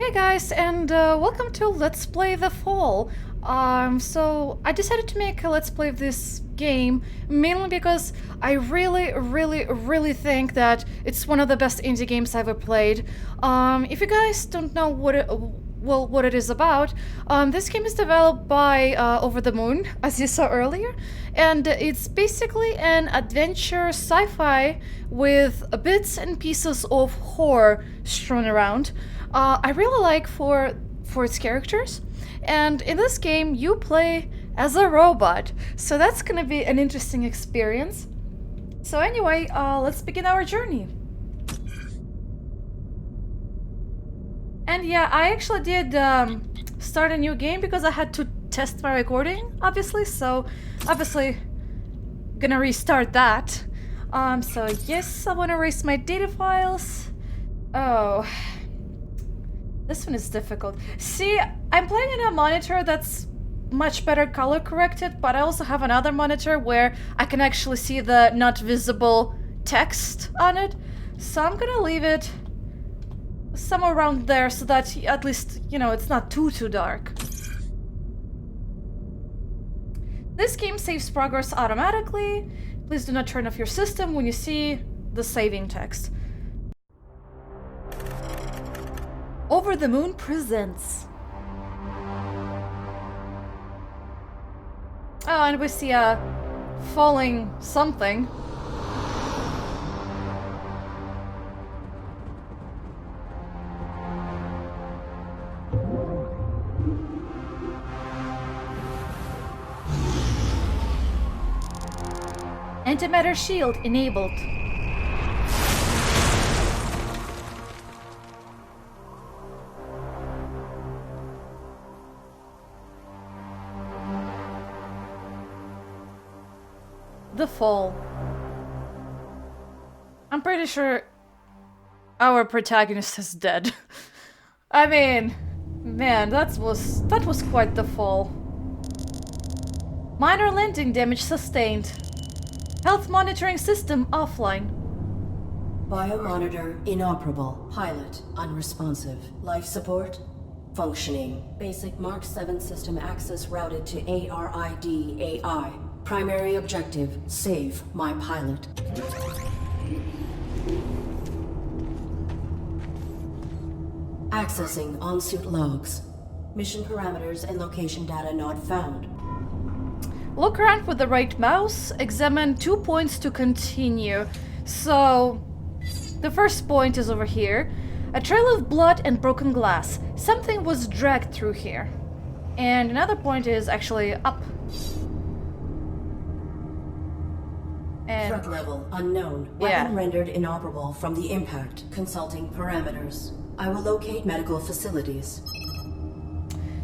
Hey guys, and welcome to Let's Play The Fall. So I decided to make a Let's Play of this game mainly because I really think that it's one of the best indie games I've ever played. If you guys don't know what it is about, this game is developed by Over the Moon, as you saw earlier, and it's basically an adventure sci-fi with bits and pieces of horror strewn around. I really like for its characters, and in this game you play as a robot, so that's gonna be an interesting experience. So anyway, let's begin our journey. And yeah, I actually did start a new game because I had to test my recording, obviously, so obviously gonna restart that. So yes, I want to erase my data files. Oh, this one is difficult. See, I'm playing in a monitor that's much better color corrected, but I also have another monitor where I can actually see the not visible text on it. So I'm gonna leave it somewhere around there so that at least, you know, it's not too dark. This game saves progress automatically. Please do not turn off your system when you see the saving text. Over the Moon presents. Oh, and we see a falling something. Antimatter shield enabled. The Fall. I'm pretty sure our protagonist is dead. I mean, man, that was quite the fall. Minor landing damage sustained. Health monitoring system offline. Biomonitor inoperable. Pilot unresponsive. Life support functioning. Basic Mark 7 system access routed to A.R.I.D. AI. Primary objective, save my pilot. Accessing on-suit logs. Mission parameters and location data not found. Look around with the right mouse, examine 2 points to continue. So, the first point is over here. A trail of blood and broken glass. Something was dragged through here. And another point is actually up. And threat level unknown. Weapon rendered inoperable from the impact. Consulting parameters. I will locate medical facilities.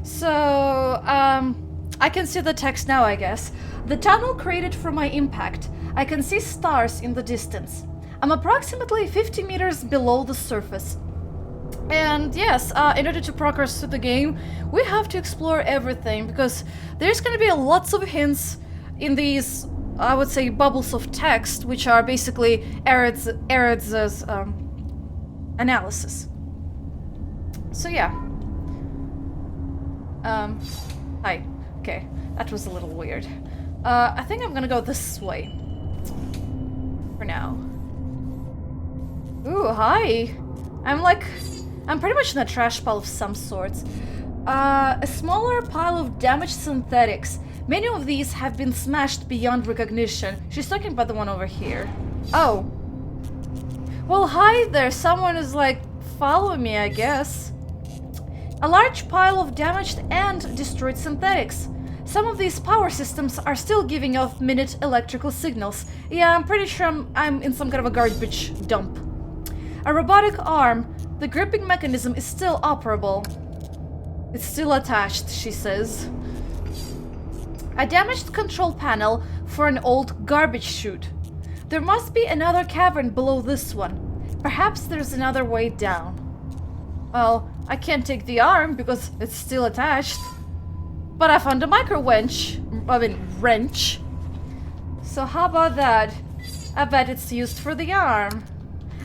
So, I can see the text now, I guess. The tunnel created from my impact. I can see stars in the distance. I'm approximately 50 meters below the surface. And yes, in order to progress through the game, we have to explore everything, because there's gonna be lots of hints in these, I would say, bubbles of text, which are basically Arid's analysis. So yeah. Hi. Okay, that was a little weird. I think I'm gonna go this way. For now. Ooh, hi! I'm pretty much in a trash pile of some sorts. A smaller pile of damaged synthetics. Many of these have been smashed beyond recognition. She's talking about the one over here. Oh. Well, hi there. Someone is like following me, I guess. A large pile of damaged and destroyed synthetics. Some of these power systems are still giving off minute electrical signals. Yeah, I'm pretty sure I'm in some kind of a garbage dump. A robotic arm. The gripping mechanism is still operable. It's still attached, she says. A damaged control panel for an old garbage chute. There must be another cavern below this one. Perhaps there's another way down. Well, I can't take the arm because it's still attached. But I found a wrench. So how about that? I bet it's used for the arm.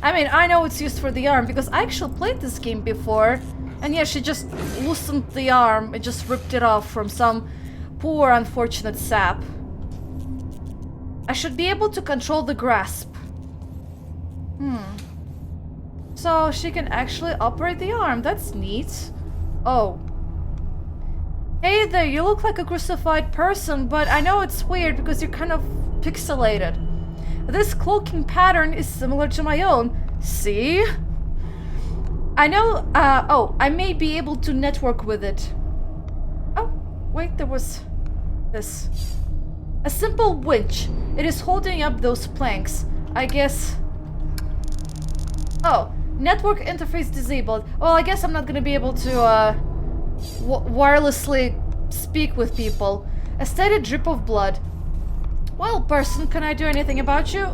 I mean, I know it's used for the arm because I actually played this game before And yeah, she just loosened the arm. It just ripped it off from some poor unfortunate sap. I should be able to control the grasp. So she can actually operate the arm. That's neat. Oh. Hey there, you look like a crucified person, but I know it's weird because you're kind of pixelated. This cloaking pattern is similar to my own. See? I know, oh, I may be able to network with it. Oh, wait, there was this. A simple winch. It is holding up those planks. I guess... Oh, network interface disabled. Well, I guess I'm not gonna be able to, wirelessly speak with people. A steady drip of blood. Well, person, can I do anything about you?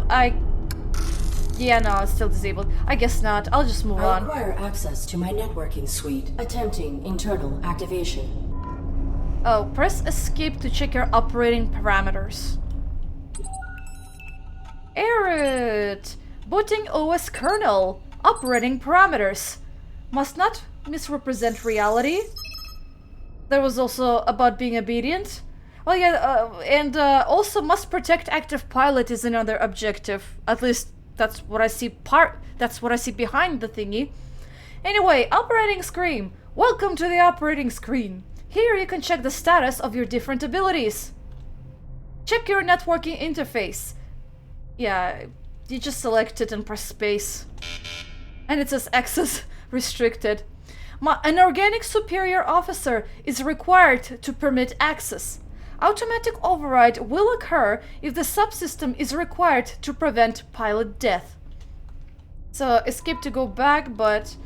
Yeah, no, it's still disabled. I guess not. I'll just move on. I require access to my networking suite. Attempting internal activation. Oh, press escape to check your operating parameters. Arid! Booting OS kernel. Operating parameters. Must not misrepresent reality. There was also about being obedient. Oh yeah, and also must protect active pilot is another objective. At least that's what I see that's what I see behind the thingy. Anyway, operating screen. Welcome to the operating screen. Here you can check the status of your different abilities. Check your networking interface. Yeah, you just select it and press space. And it says access restricted. An organic superior officer is required to permit access. Automatic override will occur if the subsystem is required to prevent pilot death. So escape to go back, but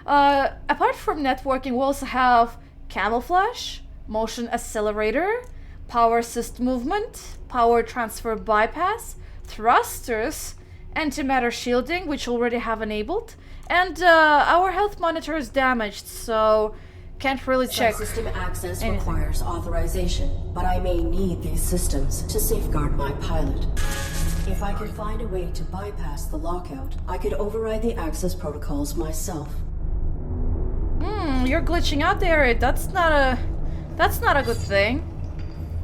apart from networking, we also have camouflage, motion accelerator, power assist movement, power transfer bypass, thrusters, antimatter shielding, which already have enabled, and our health monitor is damaged, so can't really check. Subsystem access requires authorization, but I may need these systems to safeguard my pilot. If I could find a way to bypass the lockout, I could override the access protocols myself. You're glitching out there. That's not a good thing.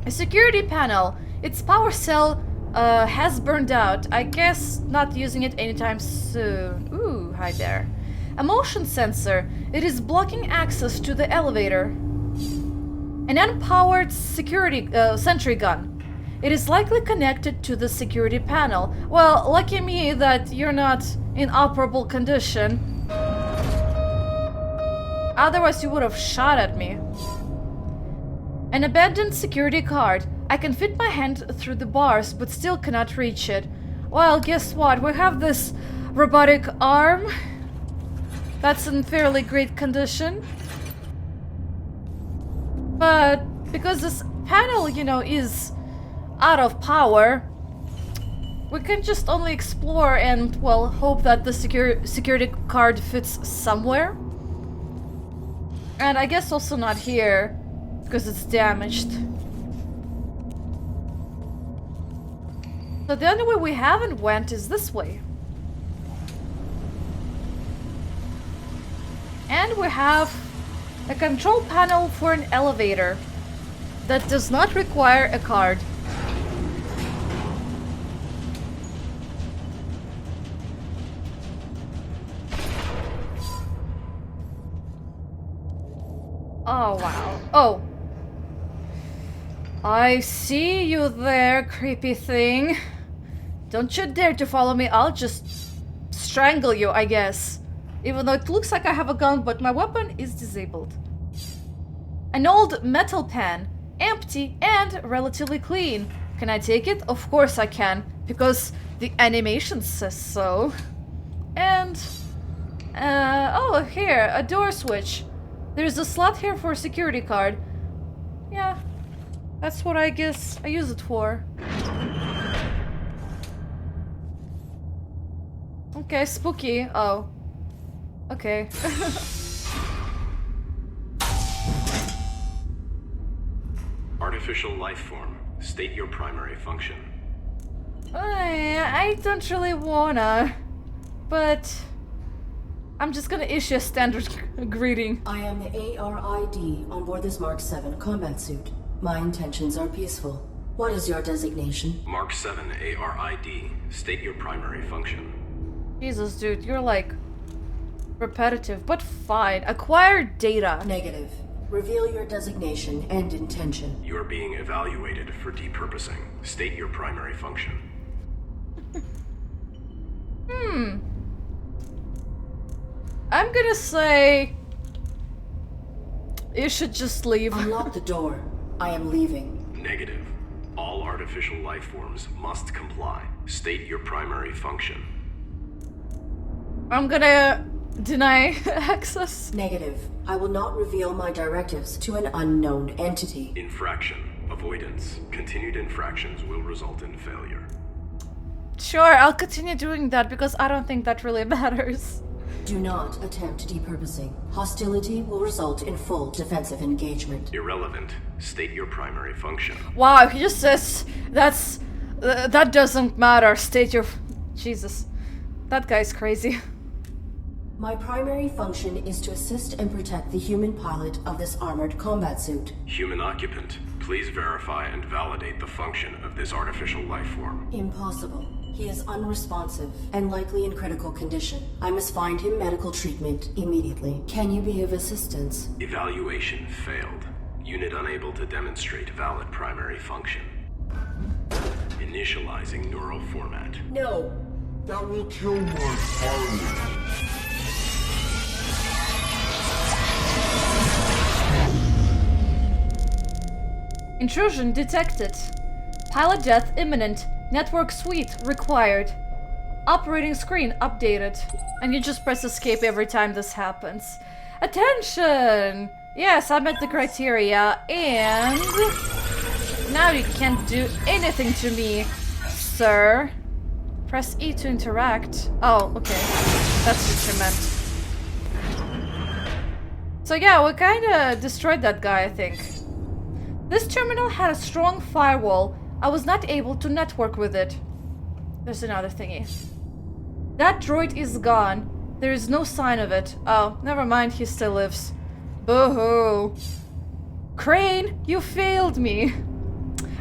A security panel. Its power cell has burned out. I guess not using it anytime soon. Ooh, hi there. A motion sensor. It is blocking access to the elevator. An unpowered security sentry gun. It is likely connected to the security panel. Well, lucky me that you're not in operable condition. Otherwise you would have shot at me. An abandoned security card. I can fit my hand through the bars, but still cannot reach it. Well, guess what? We have this robotic arm. That's in fairly great condition. But because this panel, you know, is out of power, we can just only explore and, well, hope that the security card fits somewhere. And I guess also not here, because it's damaged. So the only way we haven't went is this way. And we have a control panel for an elevator that does not require a card. Oh, wow. Oh. I see you there, creepy thing. Don't you dare to follow me. I'll just strangle you, I guess. Even though it looks like I have a gun, but my weapon is disabled. An old metal pan. Empty and relatively clean. Can I take it? Of course I can, because the animation says so. And... oh, here, a door switch. There's a slot here for a security card. Yeah, that's what I guess I use it for. Okay, spooky. Oh. Okay. Artificial life form. State your primary function. I don't really wanna, but I'm just gonna issue a standard greeting. I am the A.R.I.D. on board this Mark 7 combat suit. My intentions are peaceful. What is your designation? Mark 7 A.R.I.D. State your primary function. Jesus, dude, you're like repetitive, but fine. Acquire data. Negative. Reveal your designation and intention. You are being evaluated for depurposing. State your primary function. I'm gonna say you should just leave. Unlock the door. I am leaving. Negative. All artificial life forms must comply. State your primary function. I'm gonna deny access. Negative. I will not reveal my directives to an unknown entity. Infraction. Avoidance. Continued infractions will result in failure. Sure, I'll continue doing that because I don't think that really matters. Do not attempt depurposing. Hostility will result in full defensive engagement. Irrelevant. State your primary function. Wow, he just says that doesn't matter. State your... Jesus. That guy's crazy. My primary function is to assist and protect the human pilot of this armored combat suit. Human occupant. Please verify and validate the function of this artificial life form. Impossible. He is unresponsive and likely in critical condition. I must find him medical treatment immediately. Can you be of assistance? Evaluation failed. Unit unable to demonstrate valid primary function. Initializing neural format. No. That will kill my pilot. Intrusion detected. Pilot death imminent. Network suite required. Operating screen updated. And you just press escape every time this happens. Attention! Yes, I met the criteria, and now you can't do anything to me, sir. Press E to interact. Oh, okay. That's what you meant. So yeah, we kinda destroyed that guy, I think. This terminal had a strong firewall. I was not able to network with it. There's another thingy. That droid is gone. There is no sign of it. Oh, never mind, he still lives. Boo-hoo. Crane, you failed me.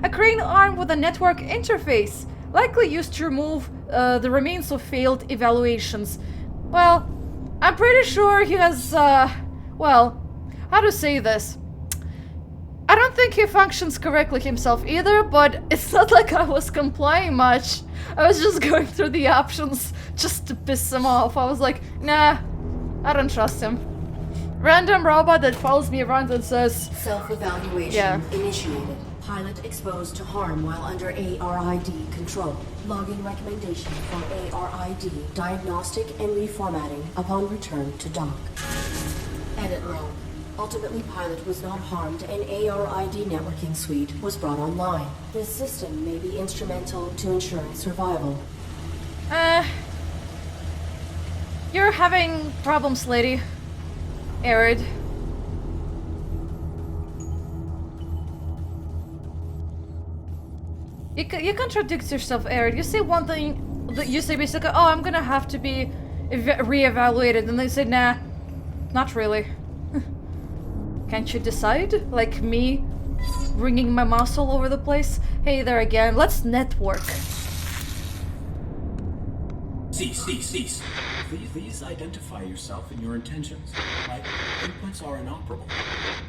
A crane armed with a network interface, likely used to remove the remains of failed evaluations. Well, I'm pretty sure he has, well, how to say this? I don't think he functions correctly himself either, but it's not like I was complying much. I was just going through the options just to piss him off. I was like, nah, I don't trust him. Random robot that follows me around and says... Self-evaluation initiated. Pilot exposed to harm while under A.R.I.D. control. Login recommendation for A.R.I.D. diagnostic and reformatting upon return to dock. Edit log. Ultimately, pilot was not harmed and A.R.I.D. networking suite was brought online. This system may be instrumental to ensuring survival. You're having problems, lady. Arid. You contradict yourself, Arid. You say one thing, you say basically, oh, I'm gonna have to be re-evaluated, and they say, nah, not really. Can't you decide? Like me, ringing my mouse all over the place? Hey there again, let's network. Cease. Please identify yourself and your intentions. My inputs are inoperable.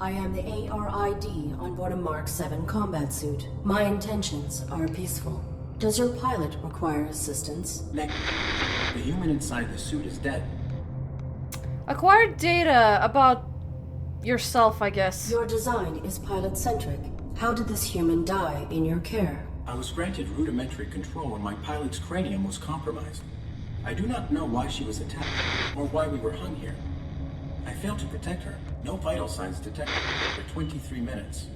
I am the A.R.I.D. on board a Mark 7 combat suit. My intentions are peaceful. Does your pilot require assistance? The human inside the suit is dead. Acquire data about yourself, I guess. Your design is pilot-centric. How did this human die in your care? I was granted rudimentary control when my pilot's cranium was compromised. I do not know why she was attacked, or why we were hung here. I failed to protect her. No vital signs detected for 23 minutes.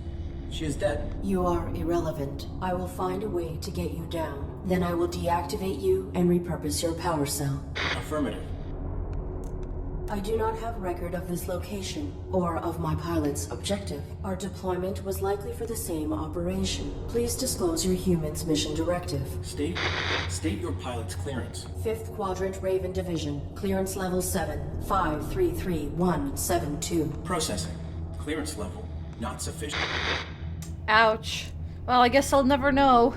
She is dead. You are irrelevant. I will find a way to get you down. Then I will deactivate you and repurpose your power cell. Affirmative. I do not have record of this location, or of my pilot's objective. Our deployment was likely for the same operation. Please disclose your human's mission directive. State your pilot's clearance. 5th Quadrant Raven Division, clearance level 7, 533172. Processing. Clearance level not sufficient. Ouch. Well, I guess I'll never know.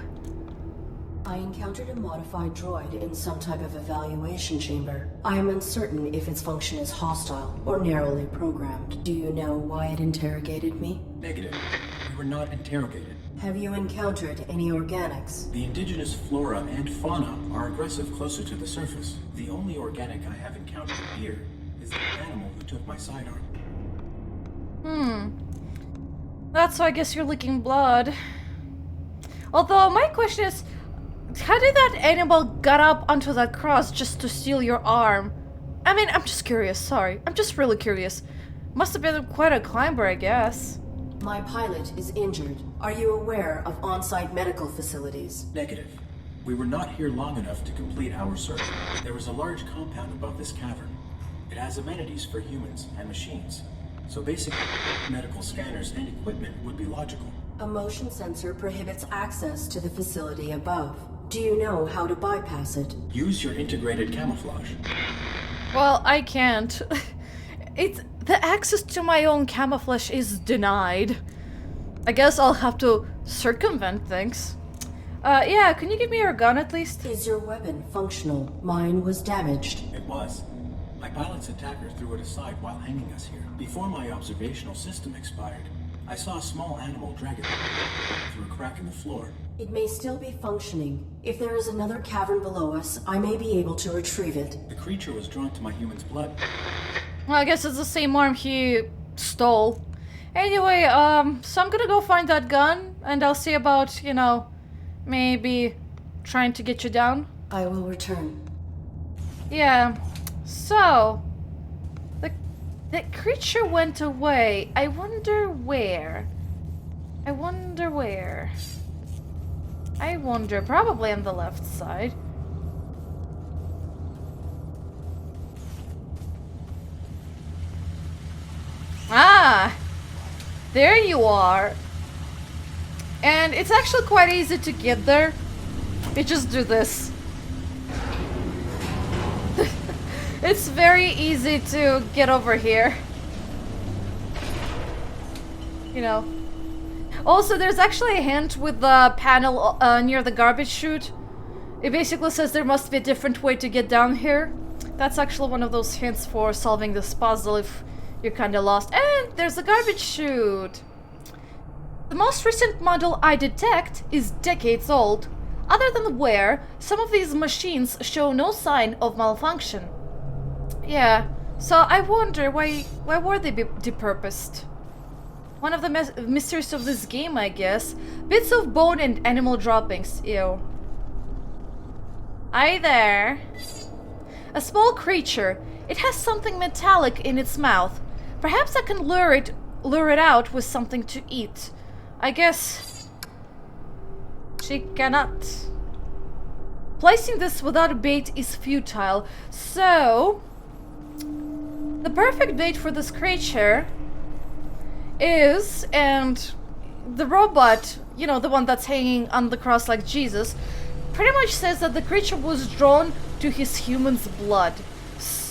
I encountered a modified droid in some type of evaluation chamber. I am uncertain if its function is hostile or narrowly programmed. Do you know why it interrogated me? Negative. We were not interrogated. Have you encountered any organics? The indigenous flora and fauna are aggressive closer to the surface. The only organic I have encountered here is the animal who took my sidearm. That's why I guess you're licking blood. Although, my question is, how did that animal get up onto that cross just to steal your arm? I mean, I'm just curious, sorry. I'm just really curious. Must have been quite a climber, I guess. My pilot is injured. Are you aware of on-site medical facilities? Negative. We were not here long enough to complete our search. There is a large compound above this cavern. It has amenities for humans and machines. So basic medical scanners and equipment would be logical. A motion sensor prohibits access to the facility above. Do you know how to bypass it? Use your integrated camouflage. Well, I can't. The access to my own camouflage is denied. I guess I'll have to circumvent things. Yeah, can you give me your gun at least? Is your weapon functional? Mine was damaged. It was. My pilot's attacker threw it aside while hanging us here. Before my observational system expired, I saw a small animal drag it through a crack in the floor. It may still be functioning. If there is another cavern below us, I may be able to retrieve it. The creature was drawn to my human's blood. Well, I guess it's the same arm he stole. Anyway, so I'm gonna go find that gun, and I'll see about, maybe trying to get you down. I will return. Yeah, so the creature went away. I wonder where. Probably on the left side. Ah! There you are. And it's actually quite easy to get there. You just do this. It's very easy to get over here. Also, there's actually a hint with the panel near the garbage chute. It basically says there must be a different way to get down here. That's actually one of those hints for solving this puzzle if you're kinda lost. And there's a garbage chute! The most recent model I detect is decades old. Other than the wear, some of these machines show no sign of malfunction. Yeah, so I wonder why were they depurposed? One of the mysteries of this game, I guess. Bits of bone and animal droppings. Ew. Hi there. A small creature. It has something metallic in its mouth. Perhaps I can lure it out with something to eat. I guess she cannot. Placing this without a bait is futile. So the perfect bait for this creature is, and the robot, the one that's hanging on the cross like Jesus, pretty much says that the creature was drawn to his human's blood.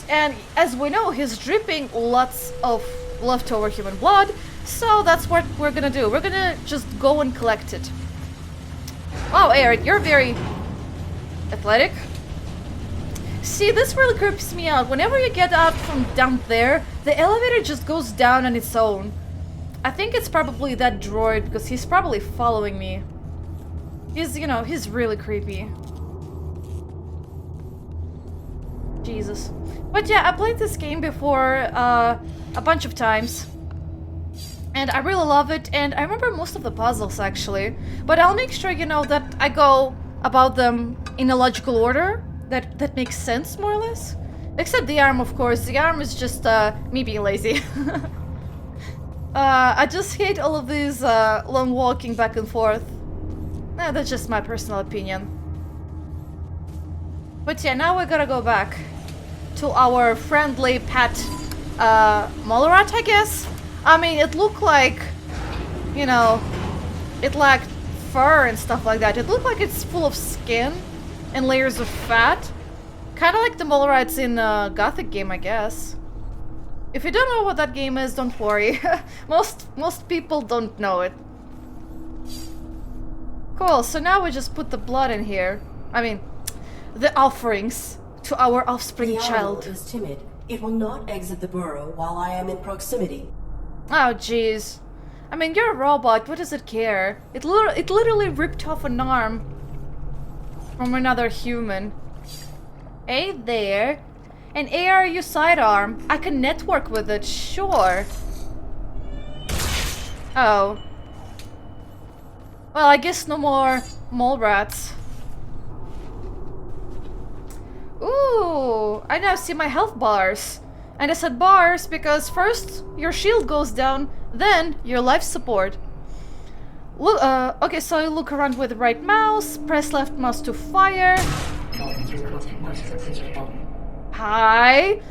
And as we know, he's dripping lots of leftover human blood, so that's what we're gonna do. We're gonna just go and collect it. Wow, Arid, you're very athletic. See, this really creeps me out. Whenever you get out from down there, the elevator just goes down on its own. I think it's probably that droid, because he's probably following me. He's really creepy. Jesus. But yeah, I played this game before a bunch of times. And I really love it, and I remember most of the puzzles, actually. But I'll make sure, that I go about them in a logical order. That makes sense, more or less. Except the arm, of course. The arm is just me being lazy. I just hate all of these long walking back and forth. That's just my personal opinion. But yeah, now we gotta go back to our friendly pet Mole rat, I guess? I mean, it looked like, you know, it lacked fur and stuff like that. It looked like it's full of skin and layers of fat. Kind of like the mole rats in a Gothic game, I guess. If you don't know what that game is, don't worry. most people don't know it. Cool, so now we just put the blood in here. I mean, the offerings to our offspring The child. animal is timid. It will not exit the burrow while I am in proximity. Oh, jeez. I mean, you're a robot. What does it care? It literally ripped off an arm from another human. Hey there. An ARU sidearm. I can network with it, sure. Oh. Well, I guess no more mole rats. Ooh, I now see my health bars. And I said bars because first your shield goes down, then your life support. Look, okay, so you look around with the right mouse, press left mouse to fire. Hi.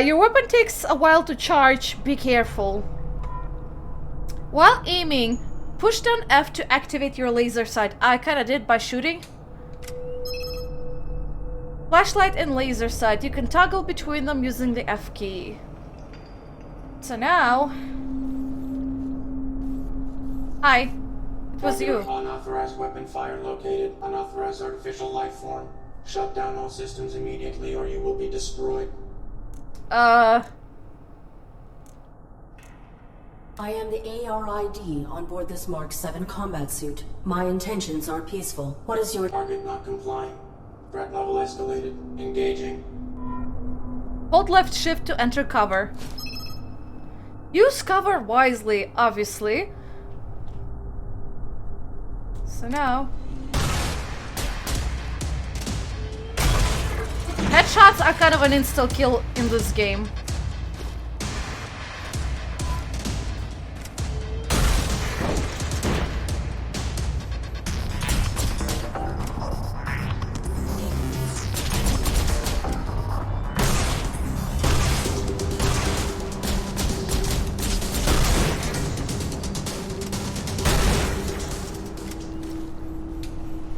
Your weapon takes a while to charge, be careful. While aiming, push down F to activate your laser sight. I kinda did by shooting. Flashlight and laser sight. You can toggle between them using the F key. So now... Hi. It was you. Unauthorized weapon fire located. Unauthorized artificial life form. Shut down all systems immediately or you will be destroyed. I am the A.R.I.D. on board this Mark 7 combat suit. My intentions are peaceful. What is your... Target not complying. Threat level escalated. Engaging. Hold left shift to enter cover. Use cover wisely, obviously. So now... Headshots are kind of an insta-kill in this game.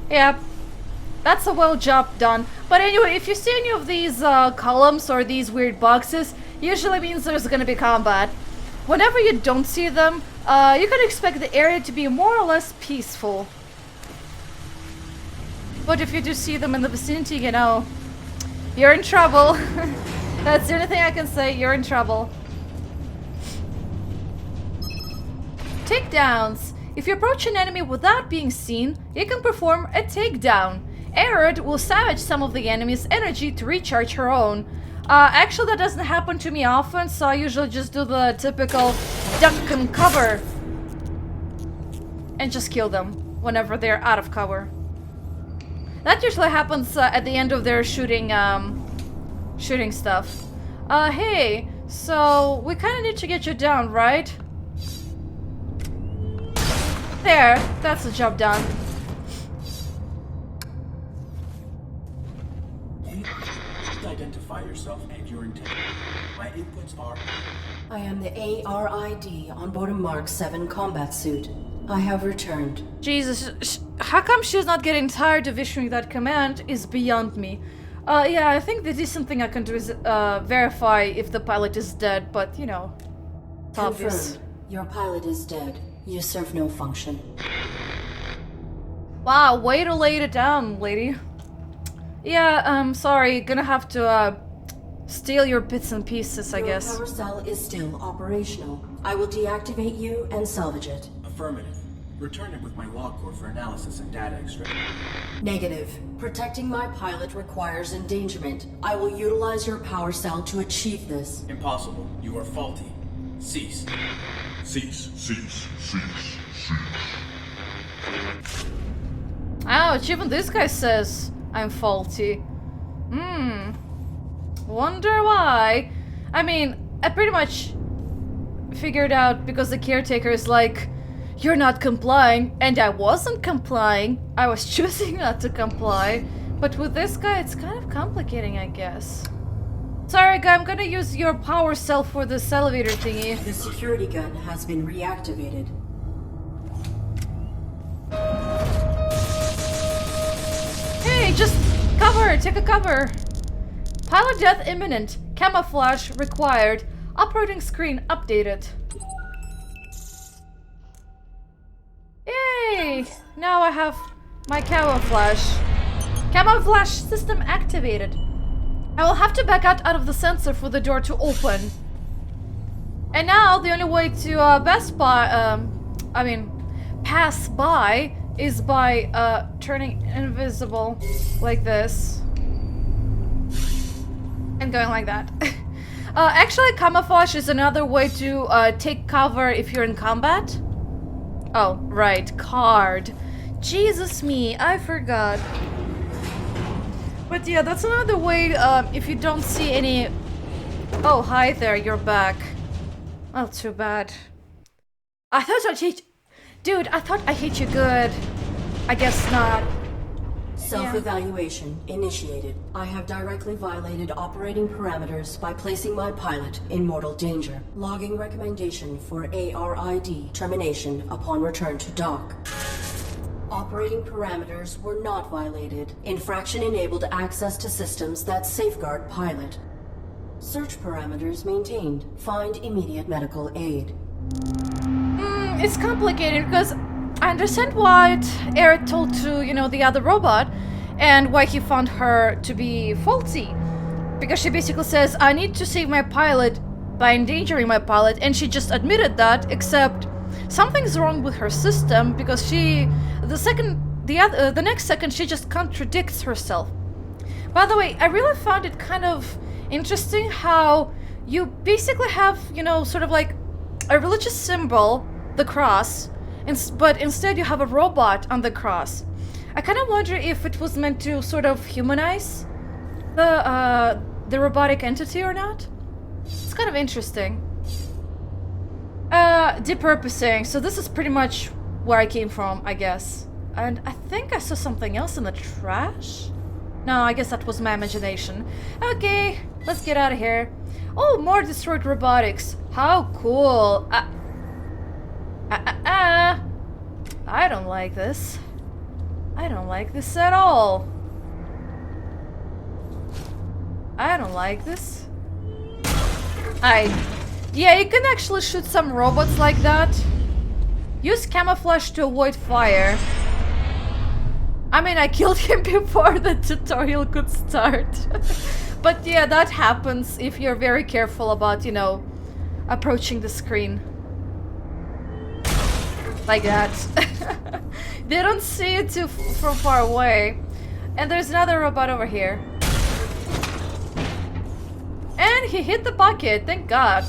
Yep. That's a well job done. But anyway, if you see any of these columns or these weird boxes, usually means there's gonna be combat. Whenever you don't see them, you can expect the area to be more or less peaceful. But if you do see them in the vicinity, you know, you're in trouble. That's the only thing I can say, you're in trouble. Takedowns. If you approach an enemy without being seen, you can perform a takedown. Arid will savage some of the enemy's energy to recharge her own. Actually, that doesn't happen to me often, so I usually just do the typical duck and cover. And just kill them whenever they're out of cover. That usually happens at the end of their shooting stuff. Hey, so we kind of need to get you down, right? There, that's the job done. Identify yourself and your intent. My inputs are... I am the A.R.I.D. on board a Mark 7 combat suit. I have returned. Jesus, how come she's not getting tired of issuing that command is beyond me. Yeah, I think the decent thing I can do is verify if the pilot is dead, but you know, it's obvious. Confirmed. Your pilot is dead. You serve no function. Wow, way to lay it down, lady. Yeah, sorry, gonna have to steal your bits and pieces, I guess. Your power cell is still operational. I will deactivate you and salvage it. Affirmative. Return it with my log core for analysis and data extraction. Negative. Protecting my pilot requires endangerment. I will utilize your power cell to achieve this. Impossible. You are faulty. Cease. Cease, cease, cease, cease. Ouch, even this guy says I'm faulty. Wonder why? I mean, I pretty much figured out because the caretaker is like, you're not complying, and I wasn't complying. I was choosing not to comply. But with this guy, it's kind of complicating, I guess. Sorry, guy, I'm gonna use your power cell for this elevator thingy. The security gun has been reactivated. Hey, just cover! Take a cover! Pilot death imminent. Camouflage required. Operating screen updated. Yay! Now I have my camouflage. Camouflage system activated. I will have to back out of the sensor for the door to open. And now the only way to pass by is by turning invisible like this. And going like that. Actually, camouflage is another way to take cover if you're in combat. Oh, right, card. Jesus me, I forgot. But yeah, that's another way if you don't see any... Oh, hi there, you're back. Oh, too bad. I thought I'd hit... Dude, I thought I hit you good. I guess not. Self-evaluation initiated. I have directly violated operating parameters by placing my pilot in mortal danger. Logging recommendation for A.R.I.D. termination upon return to dock. Operating parameters were not violated. Infraction enabled access to systems that safeguard pilot. Search parameters maintained. Find immediate medical aid. It's complicated because I understand what Arid told to, the other robot and why he found her to be faulty. Because she basically says, I need to save my pilot by endangering my pilot, and she just admitted that, except something's wrong with her system because the next second she just contradicts herself. By the way, I really found it kind of interesting how you basically have, sort of like a religious symbol, the cross, but instead you have a robot on the cross. I kind of wonder if it was meant to sort of humanize the robotic entity or not. It's kind of interesting. Depurposing. So this is pretty much where I came from, I guess. And I think I saw something else in the trash? No, I guess that was my imagination. Okay, let's get out of here. Oh, more destroyed robotics. How cool. I don't like this. I don't like this at all. I don't like this. Yeah, you can actually shoot some robots like that. Use camouflage to avoid fire. I mean, I killed him before the tutorial could start. But yeah, that happens if you're very careful about, approaching the screen. Like that. They don't see it from far away. And there's another robot over here. And he hit the bucket, thank God.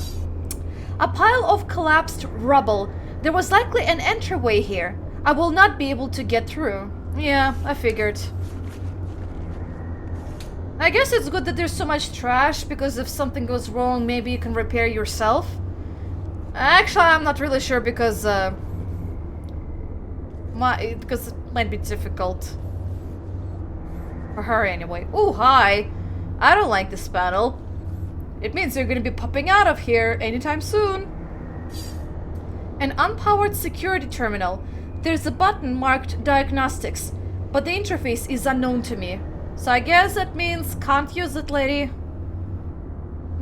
A pile of collapsed rubble. There was likely an entryway here. I will not be able to get through. Yeah, I figured. I guess it's good that there's so much trash, because if something goes wrong, maybe you can repair yourself. Actually, I'm not really sure because it might be difficult. For her anyway. Oh, hi! I don't like this panel. It means you're gonna be popping out of here anytime soon. An unpowered security terminal. There's a button marked Diagnostics, but the interface is unknown to me. So I guess that means can't use it, lady.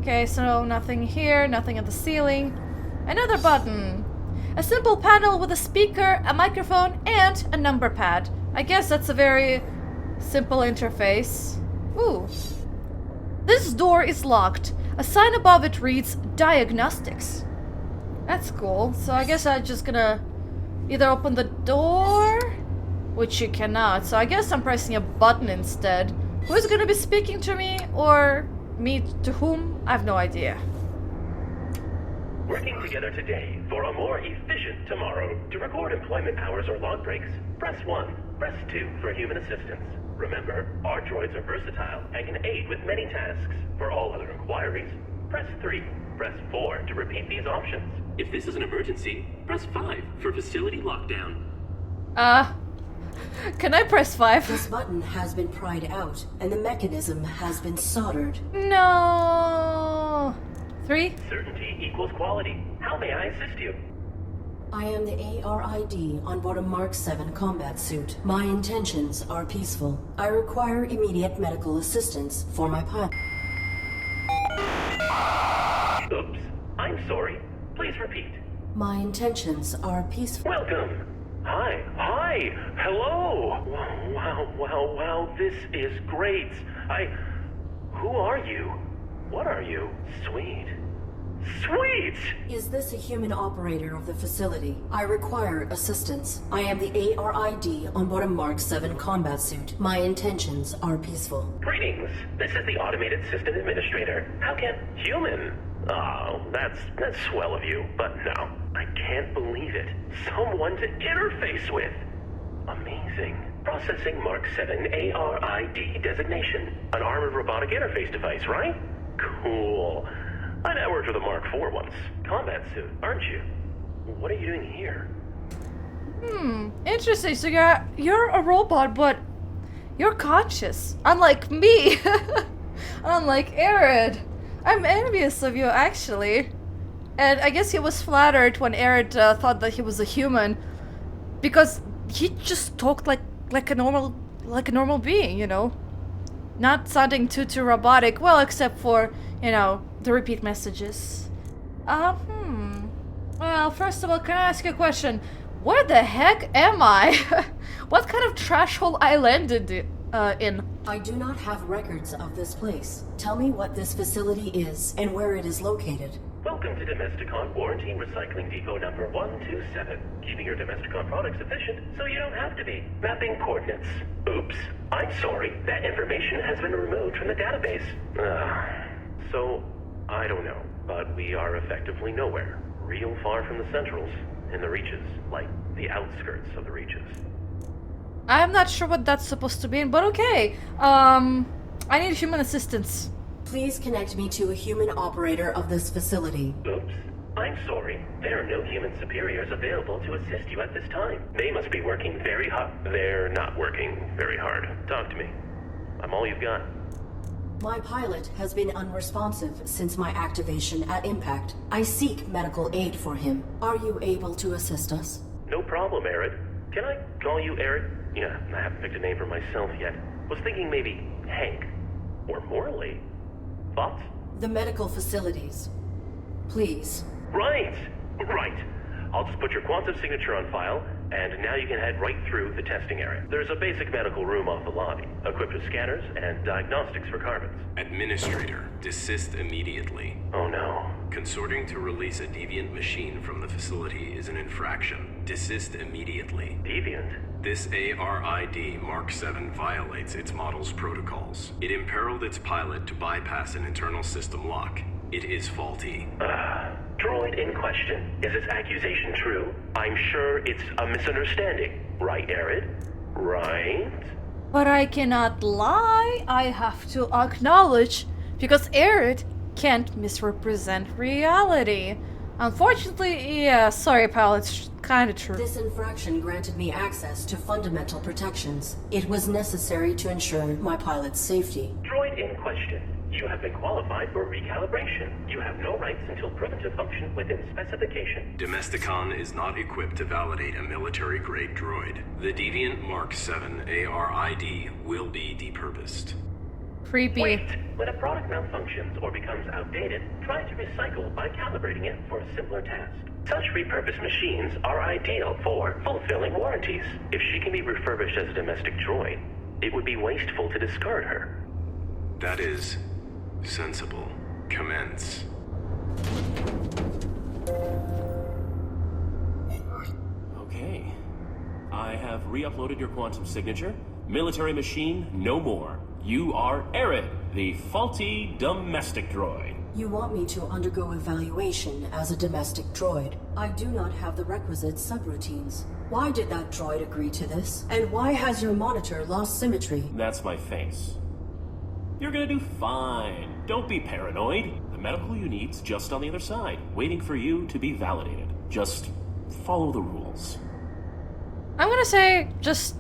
Okay, so nothing here, nothing at the ceiling. Another button. A simple panel with a speaker, a microphone, and a number pad. I guess that's a very simple interface. Ooh. This door is locked. A sign above it reads Diagnostics. That's cool. So I guess I'm just gonna either open the door, which you cannot. So I guess I'm pressing a button instead. Who's gonna be speaking to me, or me to whom? I have no idea. Working together today for a more efficient tomorrow. To record employment hours or log breaks, press 1. Press 2 for human assistance. Remember, our droids are versatile and can aid with many tasks. For all other inquiries, press 3. Press 4 to repeat these options. If this is an emergency, press 5 for facility lockdown. Can I press 5? This button has been pried out, and the mechanism has been soldered. No. 3? Certainty equals quality. How may I assist you? I am the A.R.I.D. on board a Mark 7 combat suit. My intentions are peaceful. I require immediate medical assistance for my pilot. Oops. I'm sorry. Please repeat. My intentions are peaceful. Welcome. Hi. Hello. Wow. This is great. Who are you? What are you? Sweet. Is this a human operator of the facility? I require assistance. I am the A.R.I.D. on board a Mark 7 combat suit. My intentions are peaceful. Greetings. This is the Automated System Administrator. How can human? Oh, that's swell of you, but no. I can't believe it. Someone to interface with. Amazing. Processing Mark 7 A.R.I.D. designation. An armored robotic interface device, right? Cool. I networked with a Mark IV once. Combat suit, aren't you? What are you doing here? Interesting. So you're a robot, but you're conscious. Unlike me. Unlike Arid. I'm envious of you, actually. And I guess he was flattered when Arid thought that he was a human, because he just talked like a normal being, you know, not sounding too robotic. Well, except for, you know, the repeat messages. Well, first of all, can I ask you a question? Where the heck am I? What kind of trash hole I landed in? I do not have records of this place. Tell me what this facility is and where it is located. Welcome to Domesticon Warranty Recycling Depot number 127. Keeping your Domesticon products efficient so you don't have to be. Mapping coordinates. Oops. I'm sorry. That information has been removed from the database. So, I don't know, but we are effectively nowhere. Real far from the centrals. In the reaches. Like, the outskirts of the reaches. I'm not sure what that's supposed to mean, but okay. I need human assistance. Please connect me to a human operator of this facility. Oops. I'm sorry. There are no human superiors available to assist you at this time. They must be working very hard. They're not working very hard. Talk to me. I'm all you've got. My pilot has been unresponsive since my activation at impact. I seek medical aid for him. Are you able to assist us? No problem, Arid. Can I call you Arid? Yeah, I haven't picked a name for myself yet. Was thinking maybe Hank. Or Morley. Thoughts? The medical facilities. Please. Right. I'll just put your quantum signature on file, and now you can head right through the testing area. There's a basic medical room off the lobby, equipped with scanners and diagnostics for carbons. Administrator, desist immediately. Oh no. Consorting to release a deviant machine from the facility is an infraction. Desist immediately. Deviant? This A.R.I.D. Mark 7 violates its model's protocols. It imperiled its pilot to bypass an internal system lock. It is faulty. Droid in question. Is this accusation true? I'm sure it's a misunderstanding. Right, Arid? Right? But I cannot lie. I have to acknowledge, because Arid can't misrepresent reality. Unfortunately, yeah, sorry pal, it's kinda true. This infraction granted me access to fundamental protections. It was necessary to ensure my pilot's safety. Droid in question. You have been qualified for recalibration. You have no rights until proven to function within specification. Domesticon is not equipped to validate a military-grade droid. The deviant Mark 7 A.R.I.D. will be depurposed. Creepy. Wait! When a product malfunctions or becomes outdated, try to recycle by calibrating it for a simpler task. Such repurposed machines are ideal for fulfilling warranties. If she can be refurbished as a domestic droid, it would be wasteful to discard her. That is sensible. Commence. Okay. I have re-uploaded your quantum signature. Military machine, no more. You are Arid, the faulty domestic droid. You want me to undergo evaluation as a domestic droid. I do not have the requisite subroutines. Why did that droid agree to this? And why has your monitor lost symmetry? That's my face. You're gonna do fine. Don't be paranoid. The medical you need's just on the other side, waiting for you to be validated. Just follow the rules. I'm gonna say, just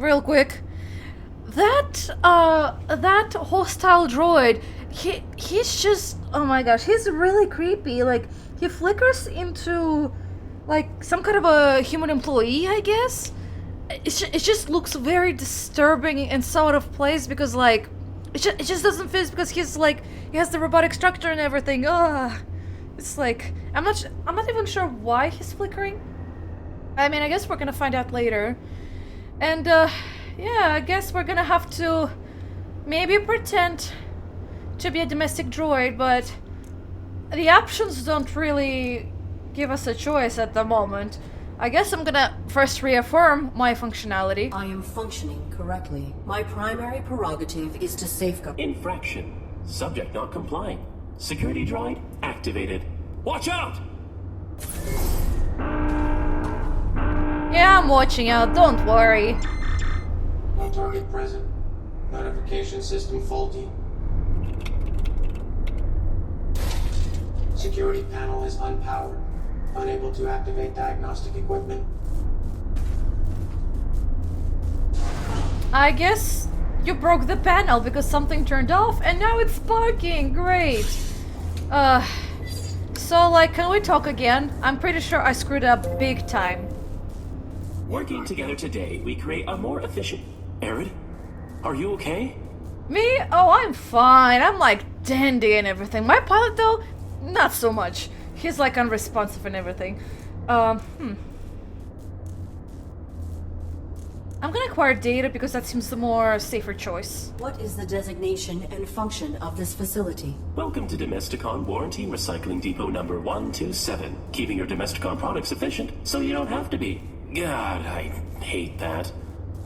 real quick. That hostile droid, he's just, oh my gosh, he's really creepy. Like, he flickers into, like, some kind of a human employee, I guess. It just looks very disturbing and so out of place because, like, it just doesn't fit because he's, like, he has the robotic structure and everything. Ugh. It's like, I'm not even sure why he's flickering. I mean, I guess we're gonna find out later. And, yeah, I guess we're gonna have to maybe pretend to be a domestic droid, but the options don't really give us a choice at the moment. I guess I'm gonna first reaffirm my functionality. I am functioning correctly. My primary prerogative is to safeguard. Infraction. Subject not complying. Security droid activated. Watch out! Yeah, I'm watching out, don't worry. No target present. Notification system faulty. Security panel is unpowered. Unable to activate diagnostic equipment. I guess you broke the panel because something turned off and now it's sparking. Great. So, like, can we talk again? I'm pretty sure I screwed up big time. Working together today, we create a more efficient... Arid, are you okay? Me? Oh, I'm fine. I'm like dandy and everything. My pilot, though, not so much. He's like unresponsive and everything. I'm gonna acquire data because that seems the more safer choice. What is the designation and function of this facility? Welcome to Domesticon Warranty Recycling Depot number 127. Keeping your Domesticon products efficient so you don't have to be. God, I hate that.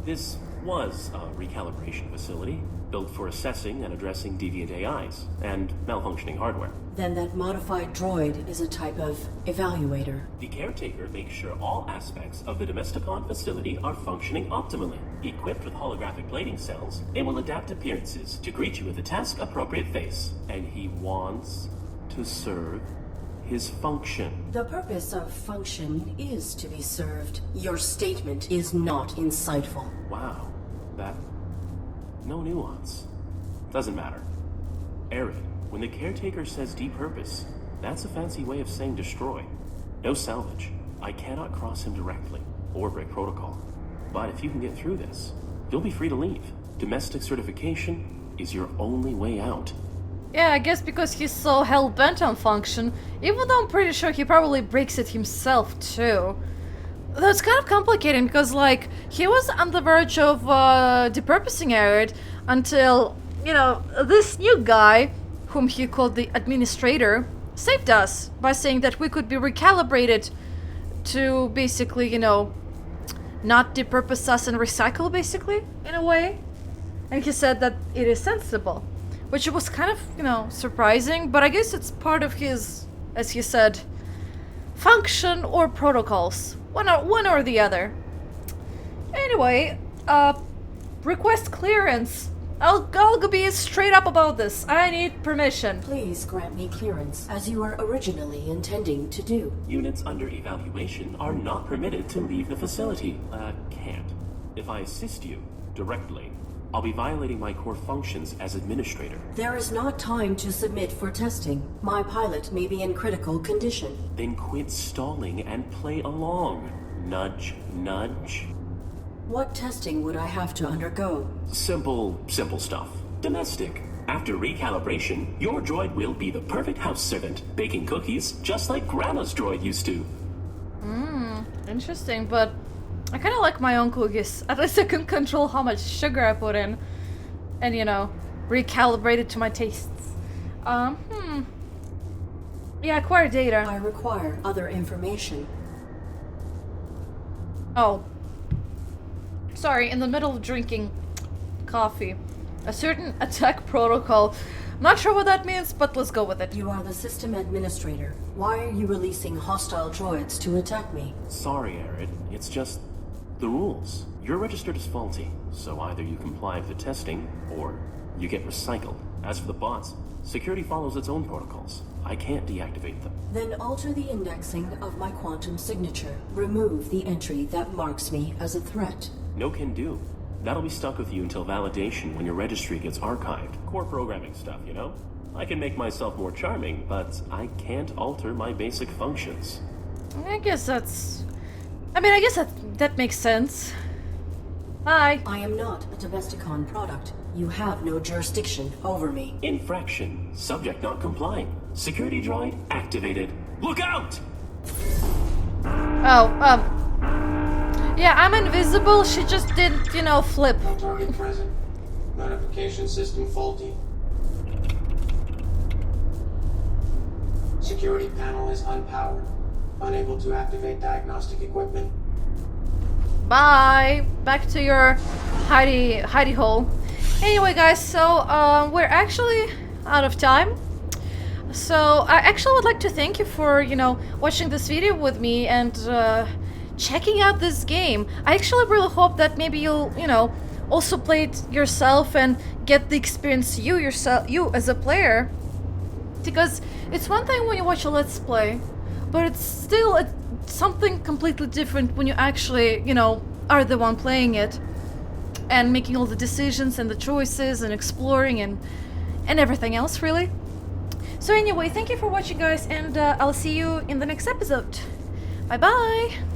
This was a recalibration facility built for assessing and addressing deviant AIs and malfunctioning hardware. Then that modified droid is a type of evaluator. The caretaker makes sure all aspects of the Domesticon facility are functioning optimally. Equipped with holographic plating cells, it will adapt appearances to greet you with a task-appropriate face. And he wants to serve his function. The purpose of function is to be served. Your statement is not insightful. Wow. That... no nuance. Doesn't matter. Arid, when the caretaker says depurpose, that's a fancy way of saying destroy. No salvage. I cannot cross him directly, or break protocol. But if you can get through this, you'll be free to leave. Domestic certification is your only way out. Yeah, I guess because he's so hell-bent on function, even though I'm pretty sure he probably breaks it himself too. Though it's kind of complicated because, like, he was on the verge of depurposing Arid until, you know, this new guy, whom he called the administrator, saved us by saying that we could be recalibrated to basically, you know, not depurpose us and recycle, basically, in a way. And he said that it is sensible, which was kind of, you know, surprising, but I guess it's part of his, as he said, function or protocols. One or the other. Anyway, request clearance. I'll be straight up about this. I need permission. Please grant me clearance, as you were originally intending to do. Units under evaluation are not permitted to leave the facility. Can't. If I assist you directly, I'll be violating my core functions as administrator. There is not time to submit for testing. My pilot may be in critical condition. Then quit stalling and play along. Nudge, nudge. What testing would I have to undergo? Simple stuff. Domestic. After recalibration, your droid will be the perfect house servant, baking cookies just like Grandma's droid used to. Interesting, but I kind of like my own cookies. At least I can control how much sugar I put in. And, you know, recalibrate it to my tastes. Yeah, acquire data. I require other information. Oh. Sorry, in the middle of drinking coffee. A certain attack protocol. Not sure what that means, but let's go with it. You are the system administrator. Why are you releasing hostile droids to attack me? Sorry, Arid. It's just the rules. You're registered as faulty, so either you comply with the testing, or you get recycled. As for the bots, security follows its own protocols. I can't deactivate them. Then alter the indexing of my quantum signature. Remove the entry that marks me as a threat. No can do. That'll be stuck with you until validation when your registry gets archived. Core programming stuff, you know? I can make myself more charming, but I can't alter my basic functions. I guess that's... I mean, I guess that makes sense. Bye. I am not a Domesticon product. You have no jurisdiction over me. Infraction. Subject not complying. Security droid activated. Look out! Oh, yeah, I'm invisible. She just didn't, you know, flip. No target present. Notification system faulty. Security panel is unpowered. Unable to activate diagnostic equipment. Bye. Back to your hidey hole. Anyway, guys, so we're actually out of time. So I actually would like to thank you for, you know, watching this video with me and checking out this game. I actually really hope that maybe you'll, you know, also play it yourself and get the experience you as a player. Because it's one thing when you watch a Let's Play, but it's still something completely different when you actually, you know, are the one playing it and making all the decisions and the choices and exploring and everything else, really. So anyway, thank you for watching, guys, and I'll see you in the next episode. Bye bye!